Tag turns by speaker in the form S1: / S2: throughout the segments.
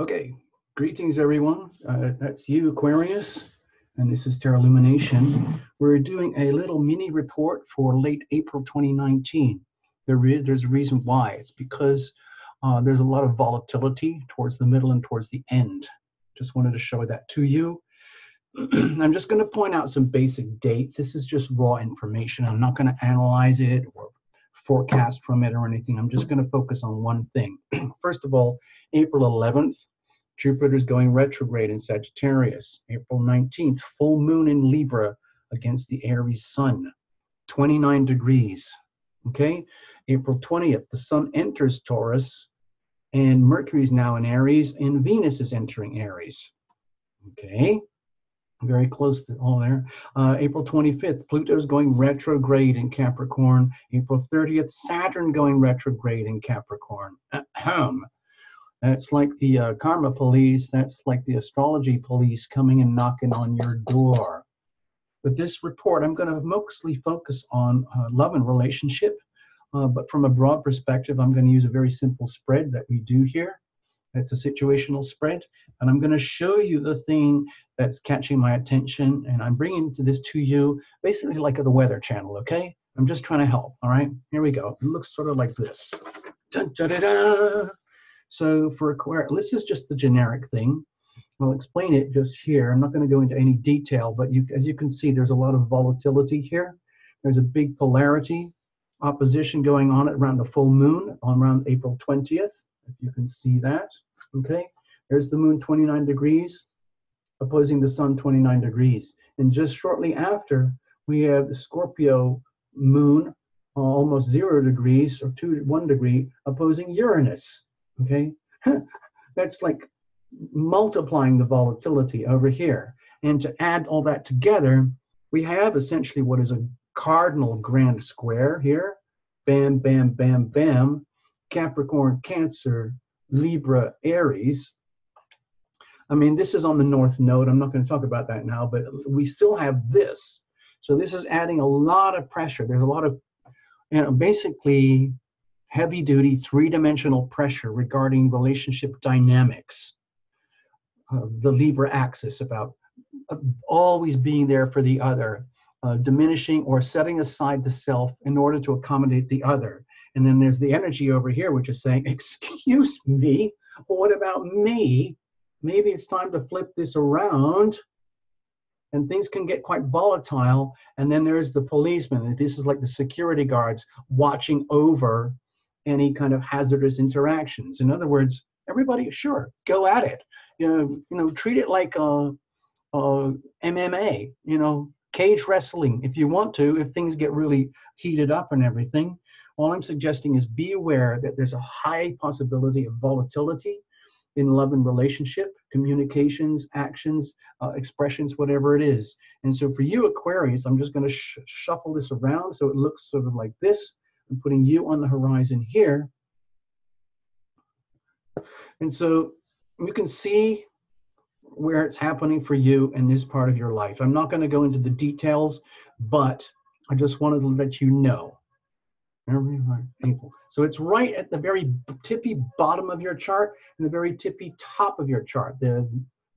S1: Okay, greetings everyone. That's you, Aquarius, and this is Terra Lumination. We're doing a little mini report for late April 2019. There's a reason why. It's because there's a lot of volatility towards the middle and towards the end. Just wanted to show that to you. I'm just going to point out some basic dates. This is just raw information. I'm not going to analyze it or forecast from it or anything. I'm just going to focus on one thing. First of all, April 11th, Jupiter's going retrograde in Sagittarius. April 19th, full moon in Libra against the Aries sun, 29 degrees. Okay, April 20th, the sun enters Taurus and Mercury's now in Aries and Venus is entering Aries. Okay, very close to all there. April 25th, Pluto's going retrograde in Capricorn. April 30th, Saturn going retrograde in Capricorn. That's like the karma police. That's like the astrology police coming and knocking on your door. With this report, I'm going to mostly focus on love and relationship. But from a broad perspective, I'm going to use a very simple spread that we do here. It's a situational spread, and I'm going to show you the thing that's catching my attention, and I'm bringing this to you basically like the Weather Channel, okay? I'm just trying to help, all right? Here we go. It looks sort of like this. Dun, dun, dun, dun. So for Aquarius, this is just the generic thing. I'll explain it just here. I'm not going to go into any detail, but as you can see, there's a lot of volatility here. There's a big polarity opposition going on around the full moon on around April 20th. If you can see that, okay? There's the moon 29 degrees, opposing the sun 29 degrees. And just shortly after, we have the Scorpio moon, almost 0 degrees or 1 degree, opposing Uranus, okay? That's like multiplying the volatility over here. And to add all that together, we have essentially what is a cardinal grand square here. Bam, bam, bam, bam. Capricorn, Cancer, Libra, Aries. I mean, this is on the North Node. I'm not going to talk about that now, but we still have this. So this is adding a lot of pressure. There's a lot of, basically heavy-duty, three-dimensional pressure regarding relationship dynamics. The Libra axis about always being there for the other, diminishing or setting aside the self in order to accommodate the other. And then there's the energy over here, which is saying, excuse me, well, what about me? Maybe it's time to flip this around. And things can get quite volatile. And then there's the policeman. And this is like the security guards watching over any kind of hazardous interactions. In other words, everybody, sure, go at it. Treat it like MMA, cage wrestling if you want to, if things get really heated up and everything. All I'm suggesting is be aware that there's a high possibility of volatility in love and relationship, communications, actions, expressions, whatever it is. And so for you, Aquarius, I'm just going to shuffle this around so it looks sort of like this. I'm putting you on the horizon here. And so you can see where it's happening for you in this part of your life. I'm not going to go into the details, but I just wanted to let you know. So it's right at the very tippy bottom of your chart and the very tippy top of your chart, the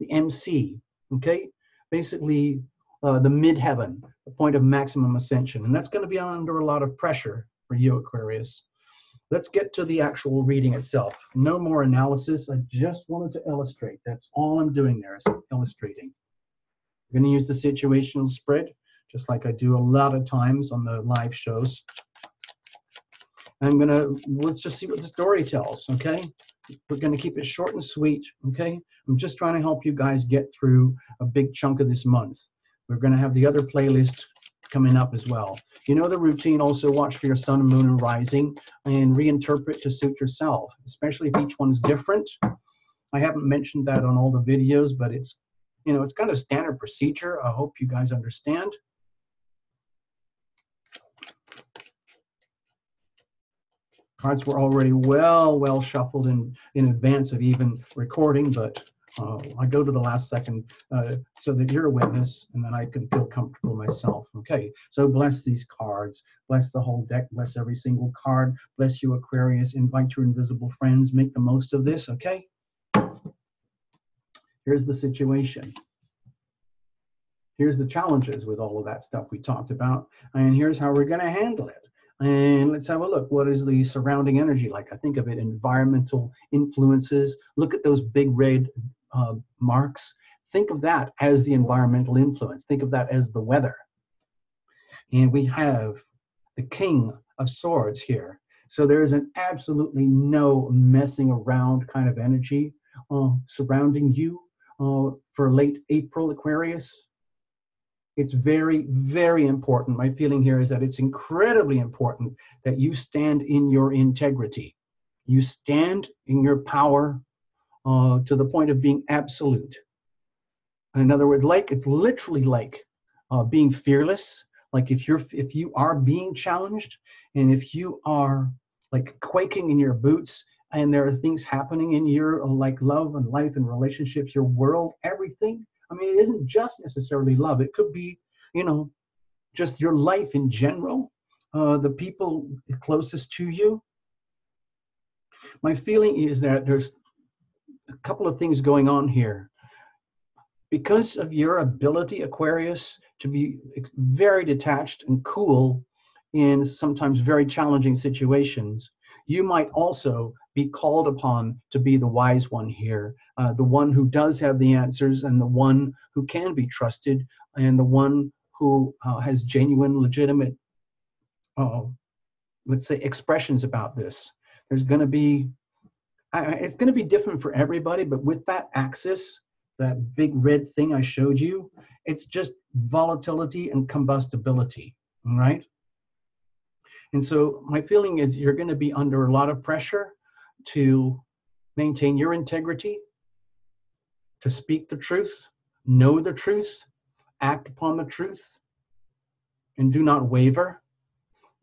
S1: MC, okay? Basically the midheaven, the point of maximum ascension. And that's going to be under a lot of pressure for you, Aquarius. Let's get to the actual reading itself. No more analysis. I just wanted to illustrate. That's all I'm doing there is illustrating. I'm going to use the situational spread, just like I do a lot of times on the live shows. Let's just see what the story tells, okay? We're going to keep it short and sweet, okay? I'm just trying to help you guys get through a big chunk of this month. We're going to have the other playlist coming up as well. You know the routine. Also watch for your sun, moon, and rising and reinterpret to suit yourself, especially if each one's different. I haven't mentioned that on all the videos, but it's kind of standard procedure. I hope you guys understand. Cards were already well shuffled in advance of even recording, but I go to the last second so that you're a witness, and then I can feel comfortable myself. Okay, so bless these cards, bless the whole deck, bless every single card, bless you, Aquarius, invite your invisible friends, make the most of this, okay? Here's the situation. Here's the challenges with all of that stuff we talked about, and here's how we're going to handle it. And let's have a look. What is the surrounding energy like? I think of it environmental influences. Look at those big red marks. Think of that as the environmental influence. Think of that as the weather. And we have the King of Swords here. So there's an absolutely no messing around kind of energy surrounding you for late April, Aquarius. It's very, very important. My feeling here is that it's incredibly important that you stand in your integrity. You stand in your power to the point of being absolute. In other words, like it's literally like being fearless. Like if you are being challenged, and if you are like quaking in your boots, and there are things happening in your like love and life and relationships, your world, everything. I mean, it isn't just necessarily love. It could be, you know, just your life in general, the people closest to you. My feeling is that there's a couple of things going on here. Because of your ability, Aquarius, to be very detached and cool in sometimes very challenging situations, you might also be called upon to be the wise one here, the one who does have the answers, and the one who can be trusted, and the one who has genuine, legitimate, let's say, expressions about this. There's going to be, it's going to be different for everybody, but with that axis, that big red thing I showed you, it's just volatility and combustibility, right? And so my feeling is you're going to be under a lot of pressure to maintain your integrity, to speak the truth, know the truth, act upon the truth, and do not waver.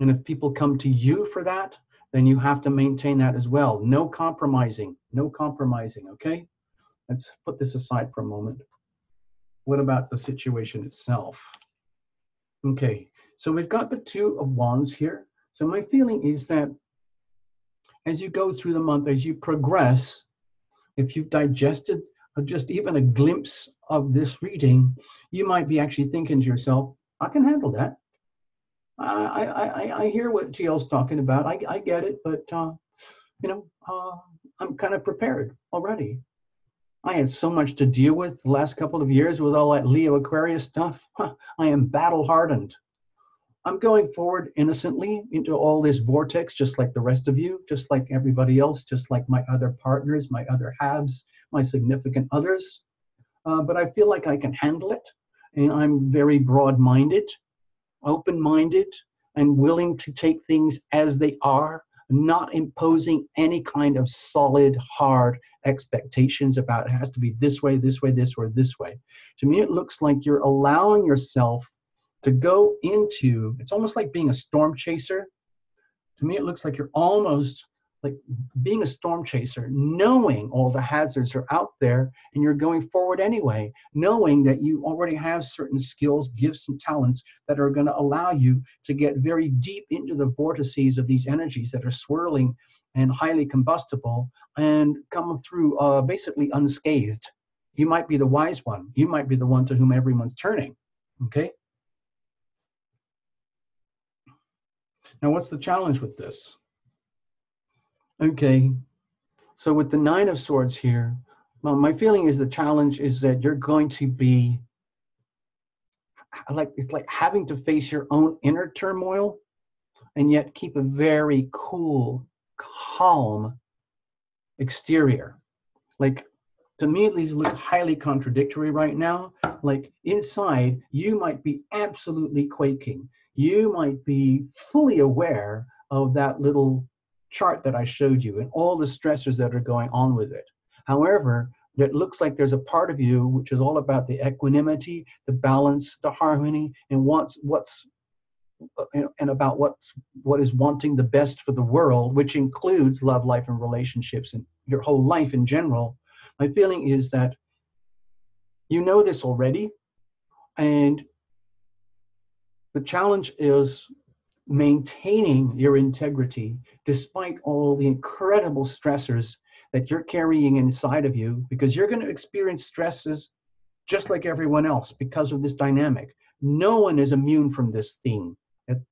S1: And if people come to you for that, then you have to maintain that as well. No compromising, okay? Let's put this aside for a moment. What about the situation itself? Okay, so we've got the Two of Wands here. So my feeling is that as you go through the month, as you progress, if you've digested just even a glimpse of this reading, you might be actually thinking to yourself, I can handle that. I hear what TL's talking about. I get it, but I'm kind of prepared already. I had so much to deal with the last couple of years with all that Leo Aquarius stuff. I am battle hardened. I'm going forward innocently into all this vortex, just like the rest of you, just like everybody else, just like my other partners, my other halves, my significant others. But I feel like I can handle it. And I'm very broad-minded, open-minded, and willing to take things as they are, not imposing any kind of solid, hard expectations about it has to be this way, this way, this or this way. To me, it looks like you're allowing yourself to go into, it's almost like being a storm chaser. To me, it looks like you're almost like being a storm chaser, knowing all the hazards are out there, and you're going forward anyway, knowing that you already have certain skills, gifts, and talents that are going to allow you to get very deep into the vortices of these energies that are swirling and highly combustible and come through basically unscathed. You might be the wise one. You might be the one to whom everyone's turning, okay? Now, what's the challenge with this? Okay, so with the Nine of Swords here, well, my feeling is the challenge is that you're going to be like, it's like having to face your own inner turmoil and yet keep a very cool, calm exterior. Like, to me, these look highly contradictory right now. Like inside, you might be absolutely quaking. You might be fully aware of that little chart that I showed you and all the stressors that are going on with it. However, it looks like there's a part of you which is all about the equanimity, the balance, the harmony, and about what is wanting the best for the world, which includes love, life, and relationships, and your whole life in general. My feeling is that you know this already, and the challenge is maintaining your integrity despite all the incredible stressors that you're carrying inside of you, because you're going to experience stresses just like everyone else because of this dynamic. No one is immune from this theme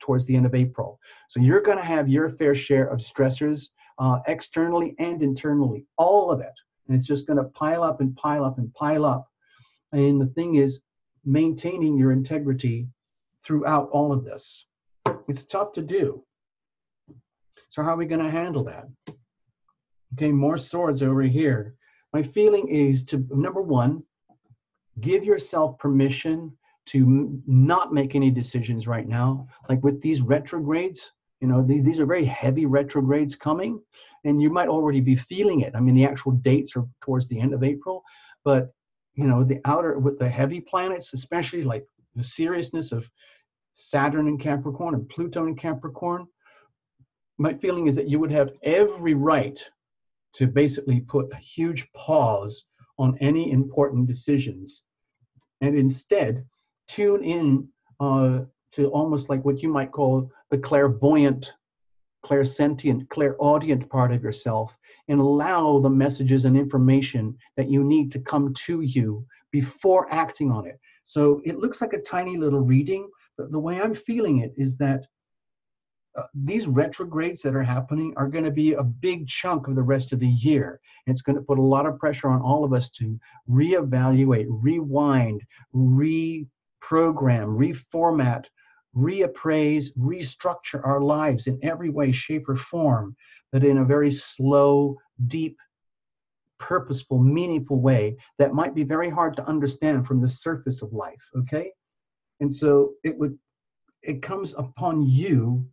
S1: towards the end of April. So you're going to have your fair share of stressors externally and internally, all of it. And it's just going to pile up and pile up and pile up. And the thing is, maintaining your integrity throughout all of this. It's tough to do. So how are we going to handle that? Okay, more swords over here. My feeling is to, number one, give yourself permission to not make any decisions right now. Like with these retrogrades, you know, these are very heavy retrogrades coming, and you might already be feeling it. I mean, the actual dates are towards the end of April, but you know, the outer, with the heavy planets, especially like the seriousness of Saturn in Capricorn and Pluto in Capricorn, my feeling is that you would have every right to basically put a huge pause on any important decisions, and instead tune in to almost like what you might call the clairvoyant, clairsentient, clairaudient part of yourself, and allow the messages and information that you need to come to you before acting on it. So it looks like a tiny little reading, but the way I'm feeling it is that these retrogrades that are happening are going to be a big chunk of the rest of the year. It's going to put a lot of pressure on all of us to reevaluate, rewind, reprogram, reformat, reappraise, restructure our lives in every way, shape, or form, but in a very slow, deep, purposeful, meaningful way that might be very hard to understand from the surface of life, okay? And so it comes upon you,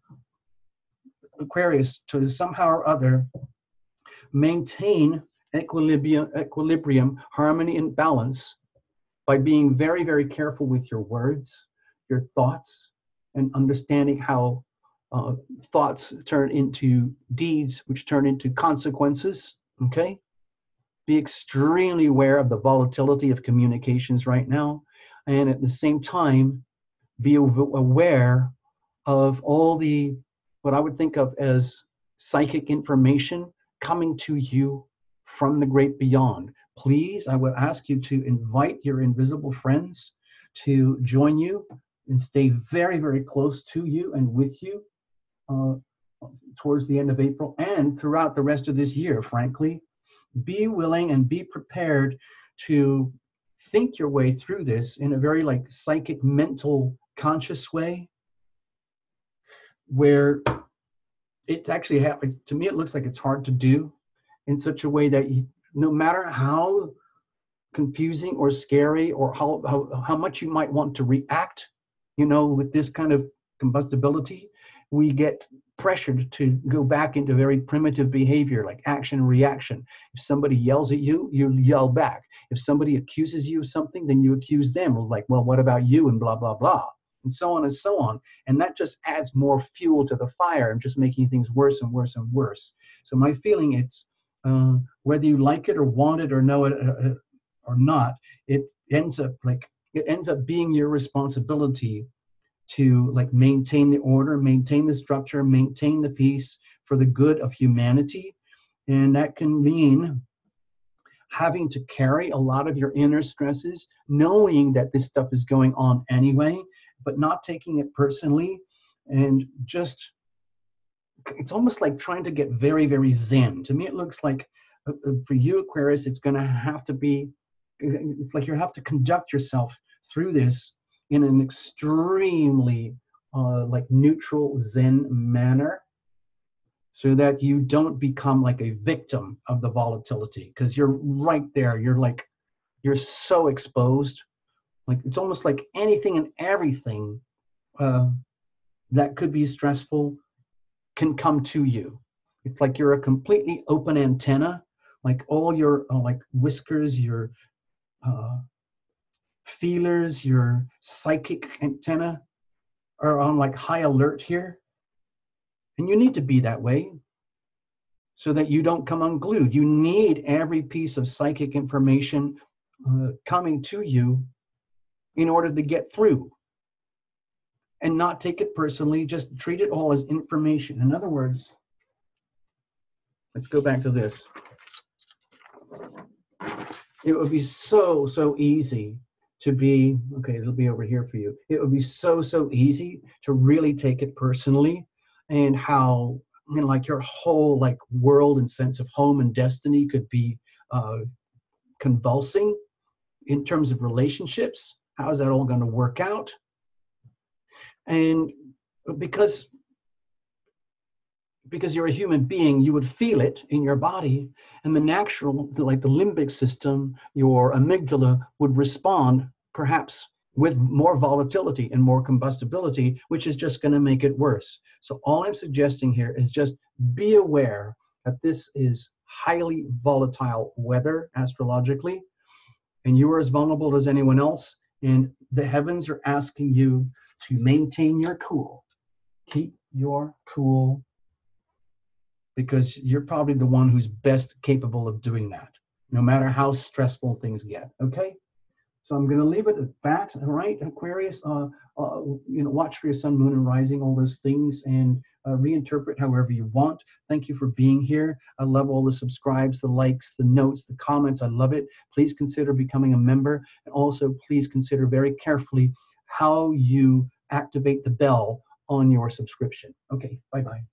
S1: Aquarius, to somehow or other maintain equilibrium, harmony, and balance by being very, very careful with your words, your thoughts, and understanding how thoughts turn into deeds, which turn into consequences, okay? Be extremely aware of the volatility of communications right now, and at the same time, be aware of all the, what I would think of as psychic information coming to you from the great beyond. Please, I would ask you to invite your invisible friends to join you and stay very, very close to you and with you towards the end of April and throughout the rest of this year, frankly. Be willing and be prepared to think your way through this in a very like psychic, mental, conscious way, where it actually happens. To me, it looks like it's hard to do in such a way that you, no matter how confusing or scary or how much you might want to react, you know, with this kind of combustibility, we get pressured to go back into very primitive behavior like action and reaction. If somebody yells at you, you yell back. If somebody accuses you of something, then you accuse them. Like, well, what about you? And blah, blah, blah. And so on and so on. And that just adds more fuel to the fire and just making things worse and worse and worse. So my feeling, it's whether you like it or want it or know it or not, it ends up being your responsibility to like maintain the order, maintain the structure, maintain the peace for the good of humanity. And that can mean having to carry a lot of your inner stresses, knowing that this stuff is going on anyway, but not taking it personally. And just, it's almost like trying to get very, very zen. To me, it looks like for you, Aquarius, it's going to have to be, it's like you have to conduct yourself through this in an extremely like neutral Zen manner, so that you don't become like a victim of the volatility, because you're right there. You're so exposed. Like it's almost like anything and everything that could be stressful can come to you. It's like you're a completely open antenna, like all your like whiskers, your feelers, your psychic antenna are on like high alert here. And you need to be that way so that you don't come unglued. You need every piece of psychic information coming to you in order to get through, and not take it personally. Just treat it all as information. In other words, let's go back to this. It would be so easy to be, okay, it'll be over here for you. It would be so easy to really take it personally, and how, I mean, like your whole like world and sense of home and destiny could be convulsing in terms of relationships. How is that all going to work out? And because you're a human being, you would feel it in your body, and the natural, like the limbic system, your amygdala would respond perhaps with more volatility and more combustibility, which is just going to make it worse. So all I'm suggesting here is just be aware that this is highly volatile weather astrologically, and you are as vulnerable as anyone else, and the heavens are asking you to maintain your cool. Keep your cool, because you're probably the one who's best capable of doing that, no matter how stressful things get. Okay, so I'm going to leave it at that. All right, Aquarius, watch for your sun, moon, and rising, all those things, and reinterpret however you want. Thank you for being here. I love all the subscribes, the likes, the notes, the comments. I love it. Please consider becoming a member, and also please consider very carefully how you activate the bell on your subscription. Okay, bye-bye.